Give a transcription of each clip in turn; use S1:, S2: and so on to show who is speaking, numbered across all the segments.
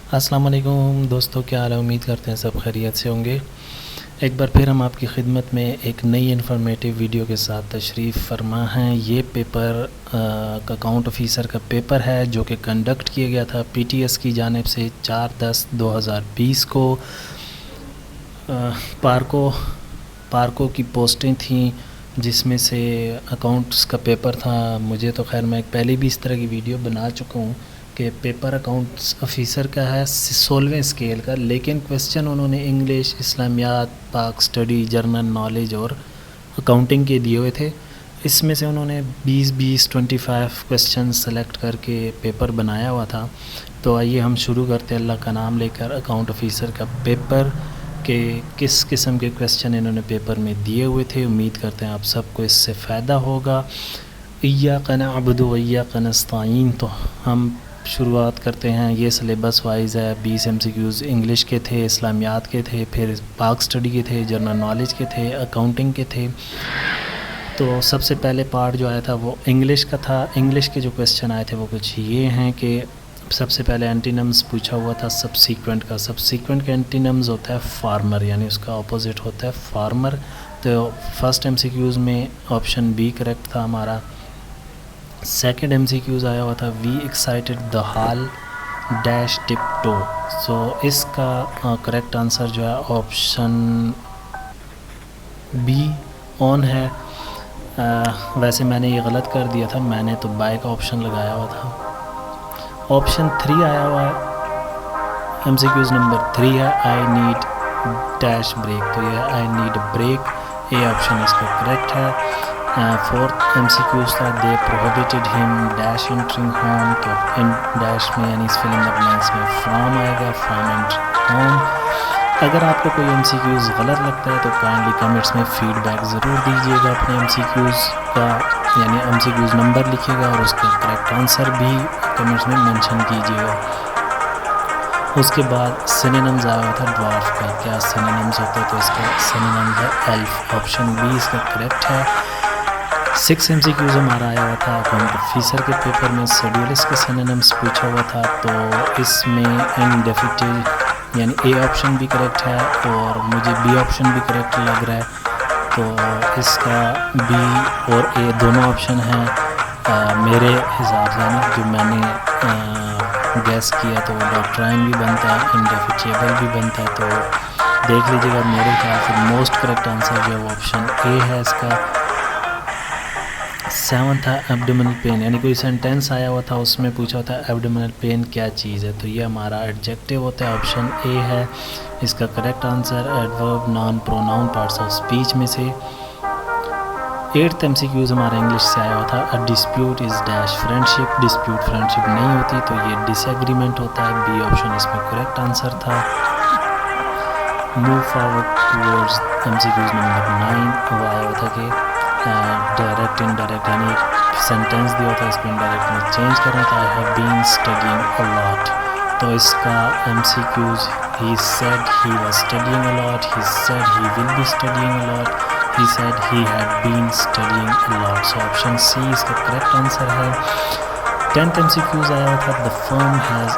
S1: अस्सलाम वालेकुम दोस्तों, क्या हाल है। उम्मीद करते हैं सब खैरियत से होंगे। एक बार फिर हम आपकी खिदमत में एक नई इन्फॉर्मेटिव वीडियो के साथ तशरीफ़ फरमा हैं। ये पेपर अकाउंट ऑफ़िसर का पेपर है जो कि कंडक्ट किया गया था पीटीएस की जानिब से 4/10/2020 को। पार्को की पोस्टें थी जिसमें से अकाउंट्स का पेपर था। मुझे तो खैर मैं पहले भी इस तरह की वीडियो बना चुका हूँ कि पेपर अकाउंट्स ऑफ़िसर का है 16वें स्केल का, लेकिन क्वेश्चन उन्होंने इंग्लिश, इस्लामियात, पाक स्टडी, जर्नल नॉलेज और अकाउंटिंग के दिए हुए थे। इसमें से उन्होंने 25 क्वेश्चन सेलेक्ट करके पेपर बनाया हुआ था। तो आइए हम शुरू करते हैं अल्लाह का नाम लेकर अकाउंट ऑफ़िसर का पेपर के किस किस्म के क्वेश्चन इन्होंने पेपर में दिए हुए थे। उम्मीद करते हैं आप सबको इससे फ़ायदा होगा। इय्याका नअबुदु व इय्याका नस्तईन। तो हम शुरुआत करते हैं। ये सिलेबस वाइज है। 20 MCQs इंग्लिश के थे, इस्लामियात के थे, फिर पाक स्टडी के थे, जर्नल नॉलेज के थे, अकाउंटिंग के थे। तो सबसे पहले पार्ट जो आया था वो इंग्लिश का था। इंग्लिश के जो क्वेश्चन आए थे वो कुछ ये हैं कि सबसे पहले एंटीनम्स पूछा हुआ था सबसीक्वेंट का। सबसीक्वेंट का एंटीनम्स होता है फार्मर, यानी उसका ऑपोजिट होता है फार्मर। तो फर्स्ट MCQs में ऑप्शन बी करेक्ट था हमारा। सेकंड MCQs आया हुआ था we excited the hall dash tiptoe. So इसका करेक्ट आंसर जो है ऑप्शन बी ऑन है। वैसे मैंने ये गलत कर दिया था, मैंने तो बाय का ऑप्शन लगाया हुआ था। ऑप्शन 3 आया हुआ है MCQs नंबर 3 है आई नीड डैश ब्रेक। तो ये I need break, a option इसका करेक्ट है। फोर्थ MCQs था they prohibited him dash entering home. तो इन डैश में यानी इस फिल्म ब्लैंक्स में फ्रॉम आएगा, फ्रॉम एंड होम। अगर आपको कोई MCQs गलत लगता है तो काइंडली कमेंट्स में फ़ीडबैक ज़रूर दीजिएगा अपने MCQs का, यानी MCQs नंबर लिखिएगा और उसका करेक्ट आंसर भी कमेंट्स में मेंशन कीजिएगा। उसके बाद सिनोनिम्स आया हुआ था ड्वार्फ का। क्या सिनोनिम्स होते हैं? तो इसका सिनोनिम है एल्फ। ऑप्शन बी इसका करेक्ट है। 6 MCQs हमारा आया हुआ था अकाउंट ऑफिसर के पेपर में। शेड्यूलिस्ट के सिनोनिम्स पूछा हुआ था, तो इसमें इनडेफिनिटिव यानी ए ऑप्शन भी करेक्ट है और मुझे बी ऑप्शन भी करेक्ट लग रहा है। तो इसका बी और ए दोनों ऑप्शन हैं मेरे हिसाब से ना, जो मैंने गैस किया। तो डॉक्ट्राइन भी बनता है, इनडेफिनिटेबल भी बनता है। तो देख लीजिएगा, मेरे ख्याल से मोस्ट करेक्ट आंसर जो है वो ऑप्शन ए है इसका। 7 था एब्डोमिनल पेन, यानी कोई सेंटेंस आया हुआ था उसमें पूछा होता है एब्डोमिनल पेन क्या चीज़ है। तो ये हमारा एडजेक्टिव होता है, ऑप्शन ए है इसका correct answer. Adverb, noun, pronoun parts of speech में से। 8th MCQs हमारा इंग्लिश से आया हुआ था a dispute is dash friendship. Dispute friendship नहीं होती, तो ये डिसएग्रीमेंट होता है। बी ऑप्शन इसमें करेक्ट आंसर था। Move forward towards MCQs number 9 वो आया हुआ था कि डायरेक्ट इनडायरेक्ट, यानी सेंटेंस दिया होता है इसको इनडायरेक्ट में चेंज करना था। I have been studying a lot. तो इसका MCQs he said he was studying a lot, he said he will be studying a lot, he said he had been studying a lot. So option C इसका correct answer है। 10th MCQs आया हुआ था the firm has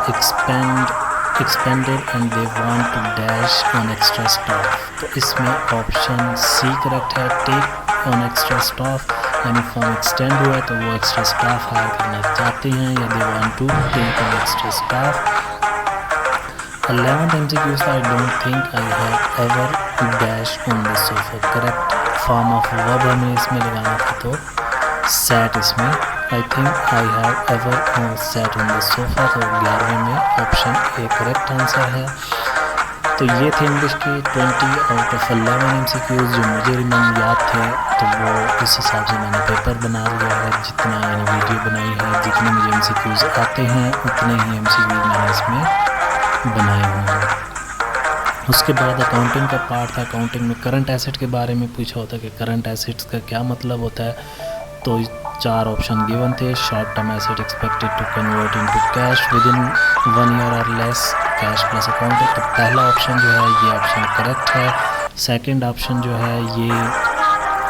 S1: expanded and they want to dash on extra staff। तो इसमें option C correct है, take on extra staff, यानी form extend हुआ है तो वो एक्स्ट्रा स्टाफ हायर करना चाहते हैं, या they want to take on extra staff. 11th MCQs I don't think I have ever dash on the sofa. Correct form of verb हमें इसमें लगाना था, तो सैट इसमें I think I have ever sat on the sofa. तो 11वें में option A correct answer है। तो ये थे इंग्लिश के 20 आउट ऑफ 11 MCQs जो मुझे रिमेंबर याद थे। तो वो उस हिसाब से मैंने पेपर बना लिया है, जितना यानी वीडियो बनाई है, जितने मुझे MCQs आते हैं उतने ही MCQs मैंने इसमें बनाए हुए हैं। उसके बाद अकाउंटिंग का पार्ट था। अकाउंटिंग में करंट एसेट के बारे में पूछा होता है कि करंट एसेट्स का क्या मतलब होता है। तो 4 ऑप्शन गिवन थे। Short term asset expected to convert into cash within 1 year और लेस, कैश प्लस अकाउंट। तो पहला ऑप्शन जो है ये ऑप्शन करेक्ट है। सेकंड ऑप्शन जो है ये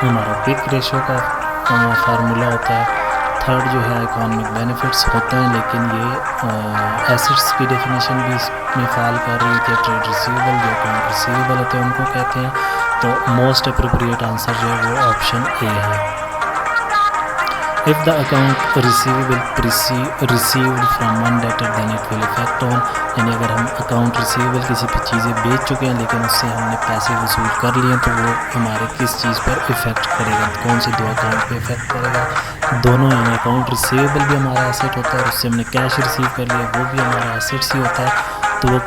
S1: हमारा क्विक रेशियो का फार्मूला होता है। थर्ड जो है इकोनॉमिक बेनिफिट्स होते हैं, लेकिन ये एसेट्स की डेफिनेशन भी इसमें फॉल कर रही थी। ट्रेड रिसीवेबल जो अकाउंट रिसीवेबल होते हैं उनको कहते हैं। तो मोस्ट अप्रोप्रिएट आंसर जो है वो ऑप्शन ए है। If the account receivable received from one debtor then it will effect on, यानी अगर हम अकाउंट रिसीवेबल किसी भी चीज़ें बेच चुके हैं लेकिन उससे हमने पैसे वसूल कर लिए तो वो हमारे किस चीज़ पर इफ़ेक्ट करेगा, कौन से दो अकाउंट पे इफ़ेक्ट करेगा? दोनों, यानी अकाउंट रिसीवेबल भी हमारा एसेट होता है और उससे हमने कैश रिसीव कर लिया वो भी हमारा एसेट्स ही होता है। तो वो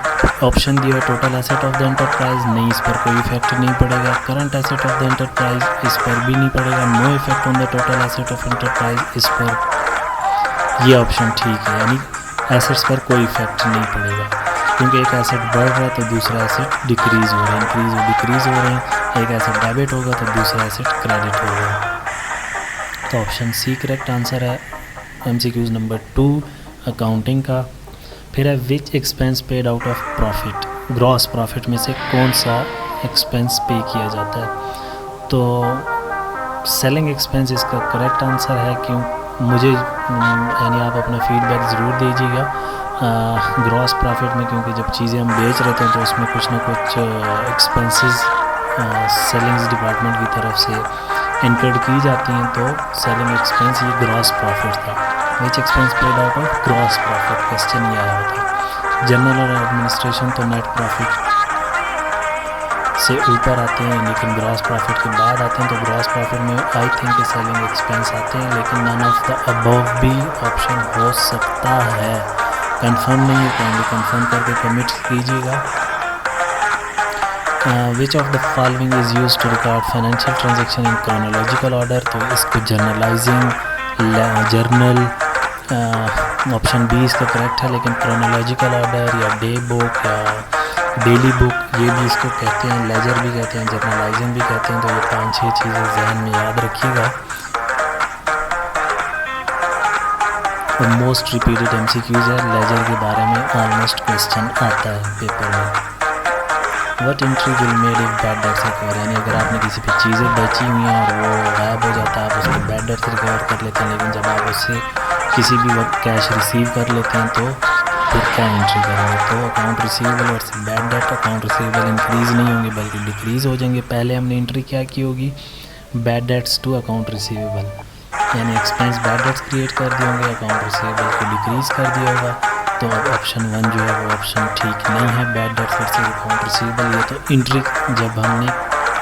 S1: ऑप्शन दिया total asset of the enterprise, नहीं, इस पर कोई इफेक्ट नहीं पड़ेगा। Current asset of the enterprise, इस पर भी नहीं पड़ेगा। No effect on the total asset of enterprise, इस पर ये ऑप्शन ठीक है, यानी एसेट्स पर कोई इफेक्ट नहीं पड़ेगा, क्योंकि एक एसेट बढ़ रहा है तो दूसरा एसेट डिक्रीज़ हो रहा है, इंक्रीज़ और डिक्रीज़ हो रहे हैं। एक एसेट डेबिट होगा तो दूसरा एसेट क्रेडिट होगा। तो ऑप्शन सी करेक्ट आंसर है MCQs नंबर 2 अकाउंटिंग का। फिर है which expense paid out of profit, gross profit में से कौन सा एक्सपेंस पे किया जाता है? तो सेलिंग एक्सपेंस इसका करेक्ट आंसर है। क्यों? मुझे यानी आप अपना फीडबैक ज़रूर दीजिएगा ग्रॉस प्रॉफिट में, क्योंकि जब चीज़ें हम बेच रहे थे तो उसमें कुछ ना कुछ एक्सपेंसेस सेलिंग्स डिपार्टमेंट की तरफ से इनकर्ड की जाती हैं, तो सेलिंग एक्सपेंस ये ग्रॉस प्रॉफिट था। Which expense paid out of gross profit, question ये आया था। जनरल और एडमिनिस्ट्रेशन तो नेट प्रॉफिट से ऊपर आते हैं, लेकिन ग्रॉस प्रॉफिट के बाद आते हैं। तो ग्रॉस प्रॉफिट में आई थिंक सेलिंग एक्सपेंस आते हैं, लेकिन नन ऑफ द अबव भी ऑप्शन हो सकता है। कंफर्म नहीं है, काइंडली कंफर्म करके कमिट कीजिएगा। Which of the following is use to record financial transaction in chronological order, तो इसको जर्नलाइजिंग, जर्नल, ऑप्शन बी इसका करेक्ट है। लेकिन क्रोनोलॉजिकल ऑर्डर या डे बुक या डेली बुक ये भी इसको कहते हैं, लेजर भी कहते हैं, जर्नलाइजिंग भी कहते हैं। तो ये 5-6 चीज़ें जहन में याद रखिएगा। मोस्ट रिपीटेड MCQs है, लेजर के बारे में ऑलमोस्ट क्वेश्चन आता है पेपर में। What entry will made if bad debts recover, यानी अगर आपने किसी भी चीज़ें बेची हुई हैं और वो गायब हो जाता है, आप उसको बैड डेट्स रिकवर कर लेते हैं, लेकिन जब आप उससे किसी भी वक्त कैश रिसीव कर लेते हैं तो फिर क्या एंट्री करेंगे? तो अकाउंट रिसीवेबल और bad debt, account receivable increase नहीं होंगे बल्कि डिक्रीज़ हो जाएंगे। पहले हमने एंट्री क्या की होगी? Bad debts to account receivable, यानी एक्सपेंस बैड डेट्स क्रिएट कर दिए होंगे, अकाउंट रिसीवेबल को डिक्रीज़ कर दिया होगा। तो अब ऑप्शन 1 जो है वो ऑप्शन ठीक नहीं है, bad debts versus account receivable. ये तो एंट्री जब हमने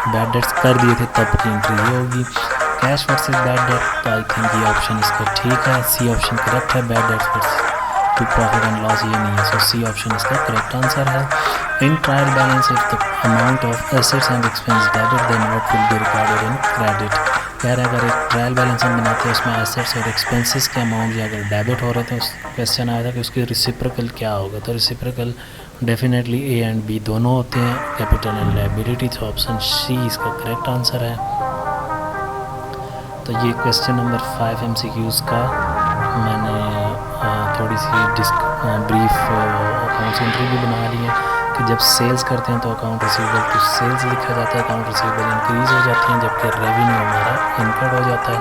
S1: बैड डेट्स कर दिए थे तब की एंट्री ये होगी। कैश वर्सेस बैड डेट, तो आई थिंक ये ऑप्शन इसका ठीक है, सी ऑप्शन करेक्ट है। Bad debts versus to profit and loss ये नहीं है, सो सी ऑप्शन इसका करेक्ट आंसर है। In trial balance if the amount of assets and expense debit then what will be recorded in credit. कह रहे हैं अगर एक ट्रायल बैलेंस हम बनाते हैं उसमें एसेट्स और एक्सपेंसेस के अमाउंट जो अगर डेबिट हो रहे थे, उस क्वेश्चन आया था कि उसकी रिसिप्रोकल क्या होगा। तो reciprocal definitely A and B दोनों होते हैं, कैपिटल एंड लायबिलिटी। तो ऑप्शन सी इसका करेक्ट आंसर है। तो ये क्वेश्चन नंबर 5 MCQs का मैंने थोड़ी सी ब्रीफ अकाउंट एंट्री भी बना ली है कि जब सेल्स करते हैं तो अकाउंट रिसीवेबल टू सेल्स लिखा जाता है, अकाउंट रिसीवेबल इंक्रीज़ हो जाते हैं, जबकि रेवेन्यू हमारा इनकर्ड हो जाता है।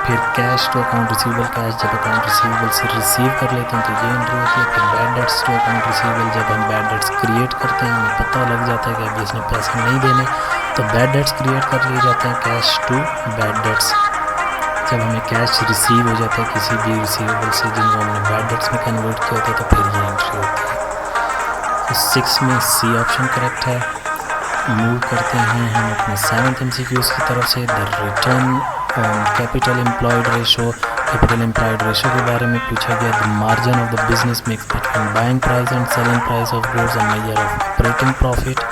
S1: फिर cash to account receivable, cash जब अकाउंट रिसीवेबल से रिसीव कर लेते हैं तो ये एंट्री होती है। फिर bad debts to account receivable, जब हम बैड डेट्स क्रिएट करते हैं हमें पता लग जाता है कि अभी इसने पैसे नहीं देने तो बैड डेट्स क्रिएट कर लिए जाते हैं। कैश टू बैड डेट्स, जब हमें कैश रिसीव हो जाता है किसी भी रिसीवेबल से जिनको हमने बैड डेट्स में कन्वर्ट किया होता है तो फिर ये एंट्री होती है। तो 6 में सी ऑप्शन करेक्ट है। मूव करते हैं हम अपने 7th MCQs की तरफ से। The return on capital employed ratio, capital employed ratio के बारे में पूछा गया। The margin of the business mix between buying price and selling price of goods, a measure of operating profit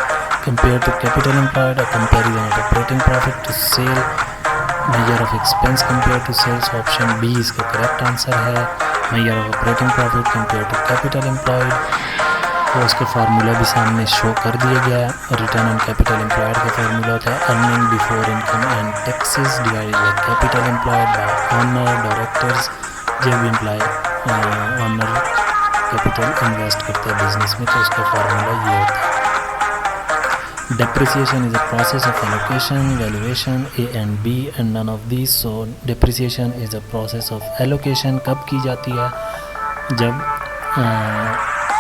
S1: compared to capital employed, a comparison of operating profit to sale, measure of expense compared to sales। Option B इसका correct answer है, measure of operating profit compared to capital employed। तो उसके formula भी सामने show कर दिया गया है। रिटर्न ऑन कैपिटल एम्प्लॉयड का फार्मूला होता है earning before income and taxes divided by capital employed by honour directors. जब एम्प्लॉय ऑनर कैपिटल इन्वेस्ट करते हैं बिजनेस में तो उसका फार्मूला ये होता है। depreciation is a process of allocation, valuation, A and B and none of these. So depreciation is a process of allocation. कब की जाती है? जब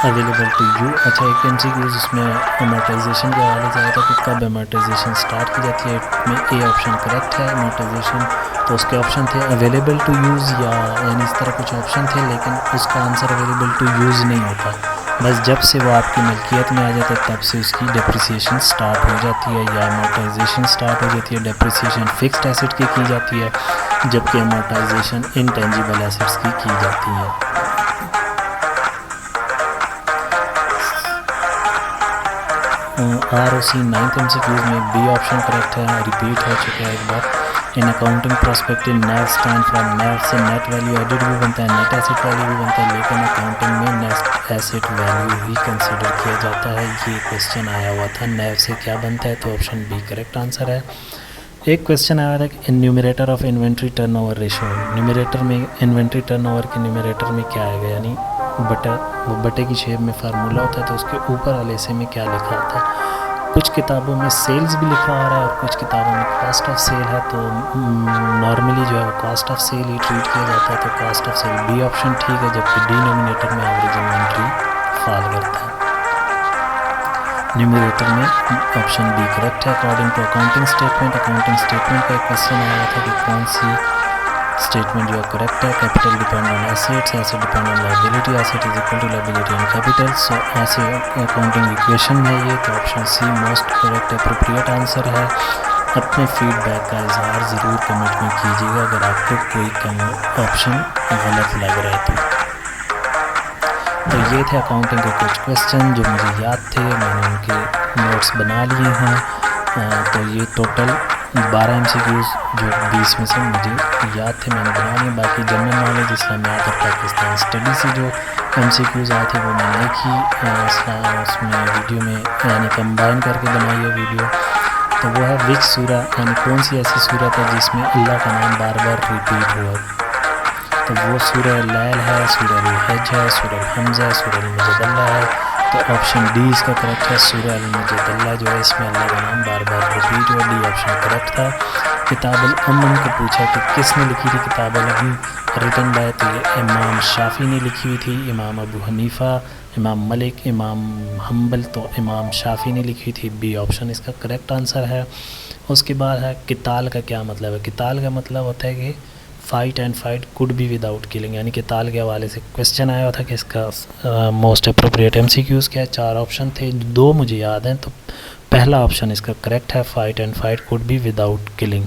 S1: अवेलेबल टू यू। अच्छा, एक MCQ उसमें अमोर्टाइजेशन के हवाले से आया था कि कब अमोर्टाइजेशन स्टार्ट की जाती है। में ए ऑप्शन करेक्ट है। अमोर्टाइजेशन तो उसके ऑप्शन थे अवेलेबल टू यूज़ या यानी इस तरह कुछ ऑप्शन थे, लेकिन उसका आंसर अवेलेबल टू यूज़ नहीं होता। बस जब से वो आपकी मिल्कियत में आ जाता है तब से उसकी डेप्रिसिएशन स्टार्ट हो जाती है या अमोर्टाइजेशन स्टार्ट हो जाती है। डेप्रिसिएशन फिक्स्ड एसेट की जाती है, जबकि अमोर्टाइजेशन इंटेंजिबल एसेट्स की जाती है। ROC 9th MCQ में बी ऑप्शन करेक्ट है, रिपीट हो चुका है एक बार। In accounting prospective net stand for net से नेट वैल्यू एडिट भी बनता है, नेट एसेट वैल्यू भी बनता है, लेकिन अकाउंटिंग में नेट एसेट वैल्यू ही कंसिडर किया जाता है। ये क्वेश्चन आया हुआ था नेट से क्या बनता है, तो ऑप्शन बी करेक्ट आंसर है। एक क्वेश्चन आया था कि numerator of inventory turnover ratio, numerator में इन्वेंट्री टर्नओवर के न्यूमरेटर में क्या आएगा, यानी बटा, वो बटे की शेप में फार्मूला होता है, तो उसके ऊपर वाले हिस्से में क्या लिखा होता है। कुछ किताबों में सेल्स भी लिखा आ रहा है और कुछ किताबों में कॉस्ट ऑफ सेल है, तो नॉर्मली जो है वो कॉस्ट ऑफ सेल ही ट्रीट किया जाता है, तो cost of sale B option ठीक है, जबकि डिनोमिनेटर में एवरेज इन्वेंट्री फॉल करता है। न्यूमरेटर में ऑप्शन बी करेक्ट है। According to accounting statement, accounting statement का एक क्वेश्चन आया था कि कौन सी स्टेटमेंट जो है करेक्ट है। Capital depend on assets, asset depend on liability, asset is equal to liability on capital. So ऐसे अकाउंटिंग इक्वेशन है ये, तो option C most correct appropriate answer है। अपने फीडबैक का इजहार ज़रूर कमेंट में कीजिएगा अगर आपको कोई ऑप्शन गलत लग रहा है तो ये थे अकाउंटिंग के कुछ क्वेश्चन जो मुझे याद थे, मैंने उनके नोट्स बना लिए हैं। तो ये टोटल 12 MCQs जो 20 में से मुझे याद थे मैंने बना लिए। बाकी जनरल नॉलेज, इस्लामियात और पाकिस्तान स्टडी से जो MCQs आए थे वो मैंने एक ही उसमें वीडियो में यानी कंबाइन करके बनाई है वीडियो। तो वो है विच सूरा, यानी कौन सी ऐसी सूरत है जिसमें अल्लाह का नाम बार बार रिपीट हुआ। तो वो सूरह लैल है, सूरह हज है, सूरह हमज़ा है, सूरह मुजदल्ला है। तो ऑप्शन डी इसका करेक्ट है। सूरह मुजदल्ला जो है इसमें अल्लाह का नाम बार बार रिपीट हुआ, डी ऑप्शन करेक्ट था। किताबुल अमन को पूछा कि किसने लिखी थी किताबुल अमन, रिटन बाय, तो ये इमाम शाफी ने लिखी हुई थी, इमाम अबू हनीफ़ा, इमाम मलिक, इमाम हम्बल, तो इमाम शाफी ने लिखी थी, बी ऑप्शन इसका करेक्ट आंसर है। उसके बाद है किताल का क्या मतलब है। किताल का मतलब होता है कि fight and fight could be without killing, यानी कि ताल के हवाले से क्वेश्चन आया था कि इसका मोस्ट अप्रोप्रिएट MCQs क्या है। 4 ऑप्शन थे, 2 मुझे याद हैं, तो पहला ऑप्शन इसका करेक्ट है, fight and fight could be without killing.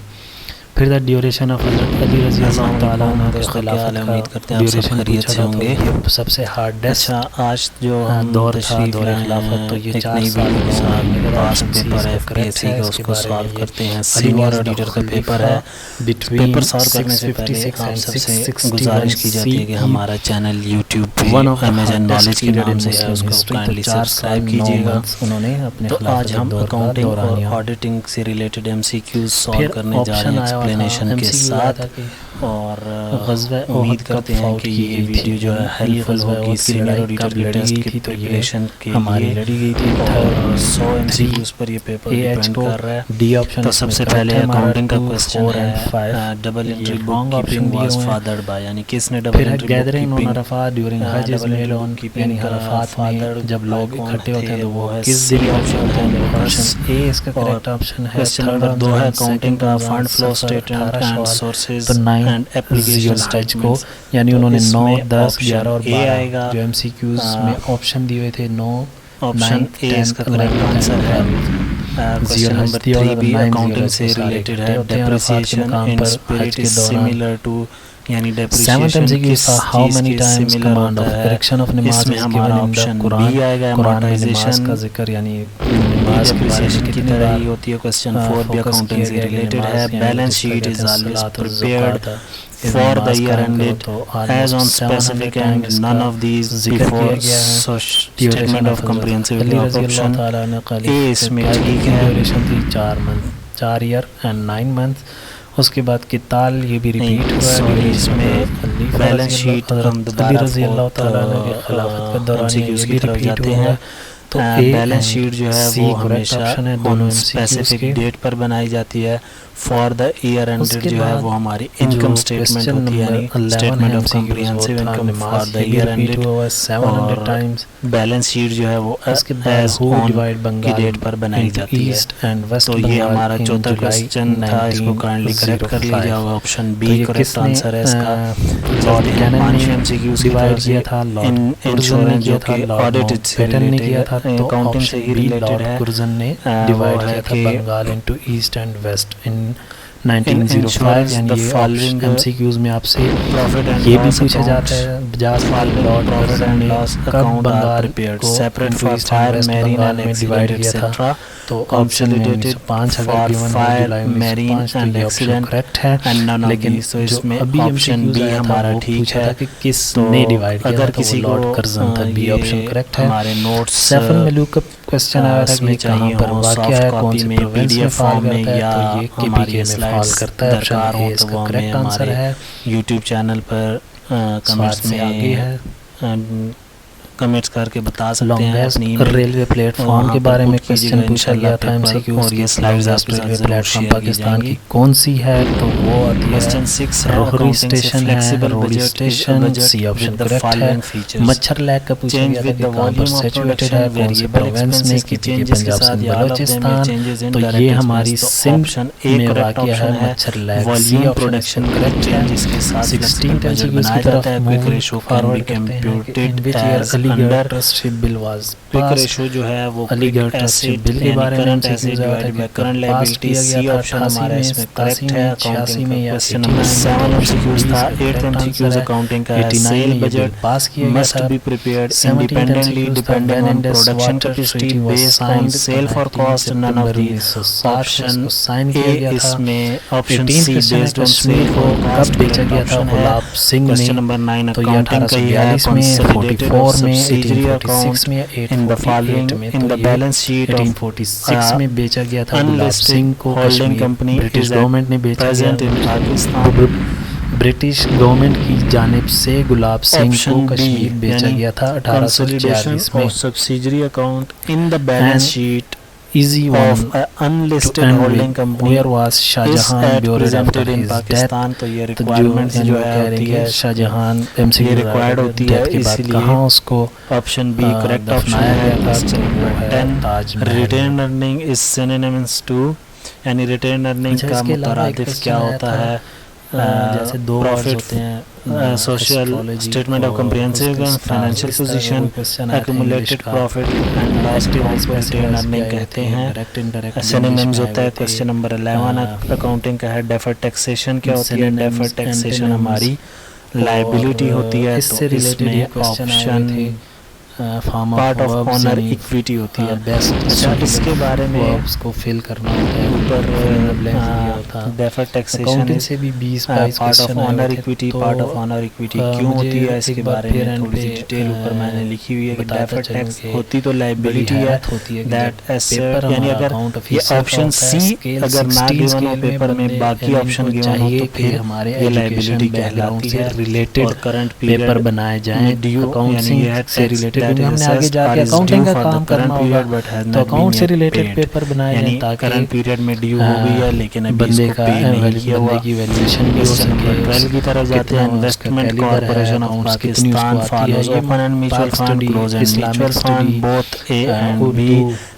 S1: फिर द ड्यूरेशन ऑफ अली रज़ी अल्लाह तआला अन्हु के खिलाफत, उम्मीद करते हैं आप सब खैरियत से होंगे। ये सबसे हार्डेस्ट
S2: आज जो
S1: दौर था दौर खिलाफत, तो ये 4 साल के
S2: पास पेपर है FPSC का, उसको सॉल्व करते हैं। सीनियर ऑडिटर का पेपर है। पेपर सॉल्व करने से पहले आप सबसे गुजारिश की जाती है कि हमारा चैनल YouTube पे अमेजन नॉलेज के नाम से है, उसको काइंडली सब्सक्राइब कीजिएगा।
S1: उन्होंने अपने
S2: तो आज हम अकाउंटिंग और ऑडिटिंग से रिलेटेड MCQs सॉल्व करने जा रहे हैं एक्सप्लेनेशन के साथ, और उम्मीद करते हैं कि ये वीडियो जो है हेल्पफुल होगी। सीनियर ऑडिटर की टेस्ट की प्रिपरेशन के
S1: हमारी लड़ी गई थी,
S2: और 100 MCQs पर ये पेपर डिपेंड कर रहा है।
S1: डी ऑप्शन
S2: तो सबसे पहले अकाउंटिंग का क्वेश्चन है, double entry book keeping was fathered by, यानी किसने double entry
S1: gathering on Arafat during Hajj is made on keeping Arafat में जब लोग इकट्ठे होते हैं तो वो है किस दिन ऑप्शन है। ऑप्शन ए इसका करेक्ट ऑप्शन है।
S2: क्वेश्चन नंबर 2 है अकाउंटिंग का fund flow statement and sources and application
S1: को, यानी उन्होंने 9, 10, 11 और 12 जो MCQs में ऑप्शन दिए हुए थे, 9
S2: ऑप्शन ए इसका करेक्ट आंसर है। क्वेश्चन नंबर 3 भी अकाउंटिंग से रिलेटेड है। Depreciation in spirit is similar to, यानी डेप्रिसिएशन किस चीज के सिमिलर होता है। इसमें हमारा ऑप्शन बी आएगा। अमोर्टाइजेशन का जिक्र यानी डेप्रिसिएशन की तरह ही होती है। क्वेश्चन 4 भी अकाउंटिंग से रिलेटेड है। Balance sheet is always prepared for the year ended as on specific and none of these before statement of comprehensive option A इसमें ठीक है।
S1: ड्यूरेशन थी 4 ईयर एंड 9 मंथ। उसके बाद किताल ये भी रिपीट हुआ है।
S2: इसमें बैलेंस शीट हम दोबारा
S1: रज़ी अल्लाह तआला के खिलाफत के दौरान ये भी रिपीट हुआ है। तो ए
S2: बैलेंस शीट जो है
S1: सी
S2: वो
S1: करेक्ट
S2: हमेशा
S1: ऑप्शन है दोनों
S2: स्पेसिफिक डेट पर बनाई जाती है। फॉर द ईयर एंडेड जो है वो हमारी इनकम स्टेटमेंट होती है, यानी statement of comprehensive income for the year ended. और बैलेंस शीट जो है वो एज ऑन की डेट पर बनाई जाती है। तो ये हमारा चौथा क्वेश्चन था, इसको काइंडली करेक्ट कर लीजिए। ऑप्शन बी करेक्ट आंसर है इसका। लॉर्ड कैनन ने एमसीक्यूज डिवाइड किया था, इंश्योरेंस जो कि ऑडिट से रिलेटेड अकाउंटिंग से ही रिलेटेड है,
S1: ने डिवाइड किया था Bengal into east and west in 1905। यानी ये एमसीक्यूज में आपसे ये भी पूछा जाता है लॉर्ड कर्जन ने कब बंगाल को
S2: separate for fire marine and divide किया था।
S1: तो ऑप्शन में 5 अगर गिवन है जुलाई में 5 तो ये ऑप्शन करेक्ट है, लेकिन
S2: तो इसमें
S1: अभी
S2: ऑप्शन बी हमारा ठीक है
S1: कि किसने डिवाइड किया
S2: अगर
S1: था,
S2: किसी
S1: वो लॉर्ड कर्जन था। बी ऑप्शन करेक्ट है।
S2: हमारे नोट्स
S1: सेफन मेलू का क्वेश्चन आया था कि कहाँ पर वाक़या है, कौन से प्रोविंस में फॉल करता है, तो ये केपीके में फॉल करता है। ऑप्शन ए इसका करेक्ट आंसर है।
S2: यूट्यूब चैनल पर कमेंट्स में आगे है, कमेंट्स करके बता सकते हैं। अपनी
S1: रेलवे प्लेटफॉर्म के बारे में क्वेश्चन पूछा गया था एमसीक्यू, और ये स्लाइड्स आपके साथ रेलवे प्लेटफॉर्म पाकिस्तान की कौन सी है, तो वो आती है
S2: क्वेश्चन 6
S1: रोहरी स्टेशन है, Rohri station. C option correct है। मच्छर लैक का पूछा गया था कि कहाँ पर सिचुएटेड है, कौन से प्रोविंस में, केपीके पंजाब सिंध बलोचिस्तान। तो ये हमारी सिंध में वाक़या है मच्छर लैक। सी ऑप्शन करेक्ट है। 16 एमसीक्यूज की तरफ फॉरवर्ड करते हैं। In which year Aligarh trusteeship bill was
S2: quick ratio जो है वो
S1: अलीगढ़ ट्रस्टशिप बिल के बारे में एमसीक्यूज आया था, करंट लायबिलिटी। सी ऑप्शन हमारा इसमें करेक्ट है। 86 में या
S2: क्वेश्चन नंबर 7 एमसीक्यूज था। 8 एमसीक्यूज अकाउंटिंग का है। सेल बजट
S1: पास किया गया
S2: must be prepared independently depending on production capacity based on sale for cost. None of these option
S1: sign किया गया था।
S2: इसमें option C based on sale
S1: को कब बेचा गया था गुलाब सिंह ने,
S2: क्वेश्चन नंबर 9
S1: तो ये 1842 में, 44 में, 1846 में, 848 में।
S2: इन द बैलेंस शीट
S1: 1846 में बेचा गया था गुलाब सिंह को
S2: होल्डिंग कंपनी
S1: ब्रिटिश गवर्नमेंट ने बेचा
S2: present in Pakistan.
S1: British government की जानिब से गुलाब सिंह को कश्मीर बेचा गया था 1846 में।
S2: Subsidiary account in the balance sheet
S1: easy
S2: of
S1: one
S2: unlisted holding company
S1: where was Shahjahan buried after
S2: in
S1: his
S2: Pakistan.
S1: death।
S2: तो ये रिक्वायरमेंट्स जो है होती है
S1: शाहजहां
S2: ये
S1: एमसीक्यू
S2: रिक्वायर्ड होती है,
S1: के बाद
S2: इसलिए
S1: कहाँ उसको
S2: ऑप्शन बी करेक्ट ऑप्शन
S1: दफनाया
S2: है।
S1: गया था, तो वो है
S2: 10
S1: Taj Mahal.
S2: Retain earning is synonyms to, यानी रिटेन अर्निंग का मुतरादिफ क्या होता है।
S1: जैसे दो वर्ड्स होते हैं
S2: social statement of comprehensive financial position, accumulated profit and loss को रिटेन अर्निंग कहते हैं। सिनोनिम्स होता है। क्वेश्चन नंबर 11 अकाउंटिंग का है। डेफर्ड टैक्सेशन क्या होती है। डेफर्ड टैक्सेशन हमारी लायबिलिटी होती है। तो इसमें option part of honour equity होती है।
S1: बेस्ट।
S2: अच्छा, इसके बारे में
S1: उसको फिल करना होता है
S2: ऊपर डेफर्ड टैक्सेशन
S1: से भी 20-22
S2: part of honour equity. Part of honour equity क्यों होती है, इसके बारे में थोड़ी सी डिटेल ऊपर मैंने लिखी हुई है कि डेफर्ड टैक्स होती तो लायबिलिटी है, दैट एसेट, यानी अगर ये ऑप्शन सी अगर ना गिवन हो पेपर में, बाकी ऑप्शन गिवन हो तो फिर हमारे ये लायबिलिटी कहलाती है।
S1: रिलेटेड
S2: करंट
S1: पेपर बनाए जाएं अकाउंटिंग से रिलेटेड, क्योंकि हमने आगे जाके अकाउंटिंग का काम करना होगा, तो अकाउंट से रिलेटेड पेपर बनाए जाएं ताकि
S2: करंट पीरियड में ड्यू हो गई है लेकिन अभी
S1: बंदे
S2: इसको
S1: का
S2: पे नहीं किया हुआ।
S1: की वैल्यूएशन भी हो सके।
S2: 12 की तरफ जाते हैं। Investment corporation of Pakistan follows open end mutual fund, close end mutual fund, both A and B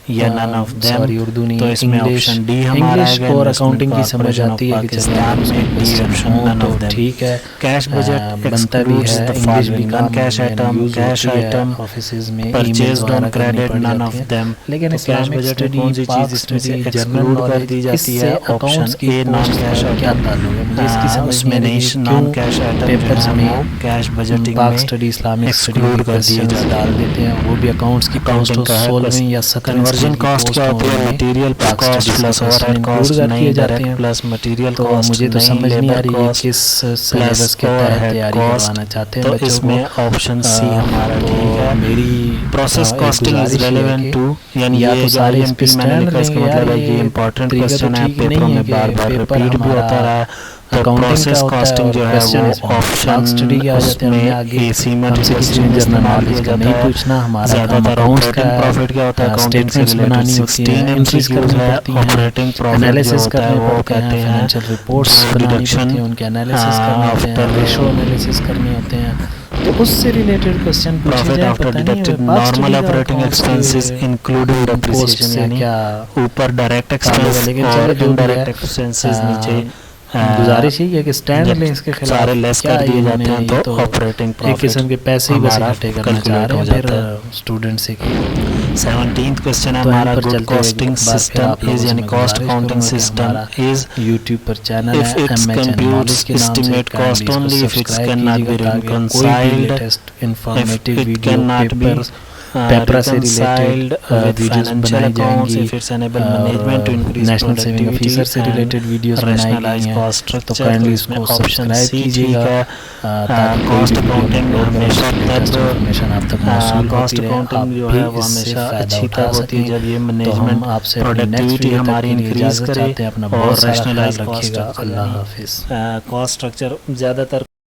S2: या नन ऑफ देम।
S1: उर्दू नहीं,
S2: तो इसमें ऑप्शन डी हमारा है।
S1: और अकाउंटिंग की समझ आती है कि
S2: पाकिस्तान में D option none of them.
S1: ठीक है।
S2: कैश बजट
S1: बनता भी है, इंग्लिश भी
S2: non cash item, cash item
S1: offices में
S2: purchased on credit, none of them.
S1: लेकिन
S2: कैश बजट में कौन सी चीज इसमें से एक्सक्लूड कर दी जाती है। Option a non cash item, उसमें नहीं नॉन कैश आइटम पेपर्स में कैश बजटिंग में
S1: स्टडी इस्लामिक
S2: एक्सक्लूड कर दिए
S1: डाल देते हैं, वो भी अकाउंट्स की
S2: अकाउंटिंग का
S1: 16वीं या 17वीं
S2: कन्वर्जन कॉस्ट क्या होती है। Material cost plus overhead cost नहीं, डायरेक्ट प्लस मटेरियल कॉस्ट।
S1: मुझे तो समझ नहीं आ रही है किस सिलेबस के तहत तैयारी करवाना चाहते हैं
S2: तो इसमें ऑप्शन सी हमारा ठीक है।
S1: मेरी
S2: process costing is relevant to, यानी
S1: या तो सारे
S2: एमपी मैंने लिखा, इसका मतलब है ये इंपॉर्टेंट क्वेश्चन है, पेपरों में बार बार रिपीट भी होता रहा है। तो प्रोसेस कॉस्टिंग जो है वो ऑप्शन
S1: स्टडी के आ जाते हैं हमें आगे,
S2: एसी में
S1: हमसे किसी ने जनरल नॉलेज का नहीं पूछना, हमारा काम अकाउंट्स का
S2: प्रॉफिट क्या होता है,
S1: स्टेटमेंट्स बनानी होती है, एंट्रीज करनी पड़ती हैं,
S2: ऑपरेटिंग प्रॉफिट
S1: एनालिसिस
S2: जो होता है
S1: करने
S2: वो
S1: पड़ते हैं,
S2: कहते हैं
S1: फाइनेंशियल रिपोर्ट्स बनानी पड़ती हैं, उनके एनालिसिस करने होते हैं, रेशो एनालिसिस करने होते हैं। तो उससे रिलेटेड क्वेश्चन पूछे
S2: प्रॉफिट
S1: जाए,
S2: आफ्टर
S1: पता नहीं
S2: डिडक्टेड
S1: है पास्ट
S2: नॉर्मल
S1: स्टडी का
S2: ऑपरेटिंग
S1: अकाउंट्स
S2: एक्सपेंसेस
S1: के
S2: इंक्लूडिंग
S1: पोस्ट
S2: डेप्रिसिएशन,
S1: से
S2: यानी
S1: क्या
S2: ऊपर डायरेक्ट
S1: ताल्लुक है,
S2: एक्सपेंस
S1: लेकिन
S2: और
S1: चलो जो भी
S2: इनडायरेक्ट
S1: है,
S2: एक्सपेंसेस नीचे
S1: गुजारिश ही है कि स्टैंड लें इसके खिलाफ,
S2: सारे लेस
S1: क्या
S2: कर दिए
S1: इन्होंने
S2: जाते हैं
S1: ये
S2: तो ऑपरेटिंग
S1: एक
S2: प्रॉफिट
S1: किस्म के पैसे ही बस
S2: हमारा
S1: इकट्ठे करना चाह
S2: कैलकुलेट
S1: रहे
S2: हो
S1: हैं फिर
S2: जाता है।
S1: स्टूडेंट से कि
S2: 17th क्वेश्चन है
S1: तो
S2: हमारा,
S1: इन पर
S2: गुड
S1: चलते हुए
S2: कॉस्टिंग
S1: एक बार फिर आप
S2: सिस्टम
S1: लोगों
S2: इज
S1: से
S2: यानी
S1: मैं
S2: कॉस्ट
S1: गुजारिश
S2: अकाउंटिंग
S1: करूंगा कि
S2: सिस्टम
S1: हमारा
S2: इज
S1: यूट्यूब पर चैनल
S2: if
S1: है
S2: it
S1: MHN
S2: computes
S1: नॉलेज के नाम से,
S2: estimate cost
S1: काइंडली
S2: only
S1: इसको
S2: if it
S1: subscribe
S2: cannot be
S1: कीजिएगा ताकि कोई भी
S2: reconciled,
S1: latest
S2: if
S1: informative
S2: it
S1: video
S2: cannot be
S1: paper से
S2: reconciled
S1: related
S2: with
S1: videos
S2: financial
S1: बनाई
S2: accounts,
S1: जाएंगी
S2: if it's enable management to
S1: और
S2: increase
S1: national saving officer
S2: productivity
S1: से रिलेटेड
S2: and
S1: वीडियोस बनाई गई
S2: rationalize
S1: हैं।
S2: cost
S1: तो
S2: structure,
S1: काइंडली
S2: तो
S1: इसको
S2: इसमें ऑप्शन
S1: सब्सक्राइब
S2: सी ठीक
S1: कीजिएगा
S2: है।
S1: ताकि कोई
S2: कॉस्ट
S1: भी
S2: अकाउंटिंग
S1: वीडियो
S2: हमेशा
S1: लेटेस्ट
S2: तब
S1: इंफॉर्मेशन आप तक मौसूल
S2: कॉस्ट
S1: होती रहे, आप
S2: अकाउंटिंग जो
S1: भी
S2: है वो
S1: इससे
S2: हमेशा
S1: फ़ायदा
S2: अच्छी
S1: उठा
S2: तब होती है
S1: सकें।
S2: जब ये
S1: तो हम
S2: मैनेजमेंट
S1: आपसे अपनी नेक्स्ट
S2: प्रोडक्टिविटी
S1: वीडियो तक
S2: हमारी
S1: के लिए
S2: इंक्रीज
S1: इजाज़त
S2: करे
S1: चाहते हैं। अपना
S2: और
S1: बहुत सारा ख्याल
S2: रैशनलाइज कॉस्ट
S1: रखिएगा।
S2: स्ट्रक्चर
S1: अल्लाह हाफिज़।
S2: कॉस्ट स्ट्रक्चर ज़्यादातर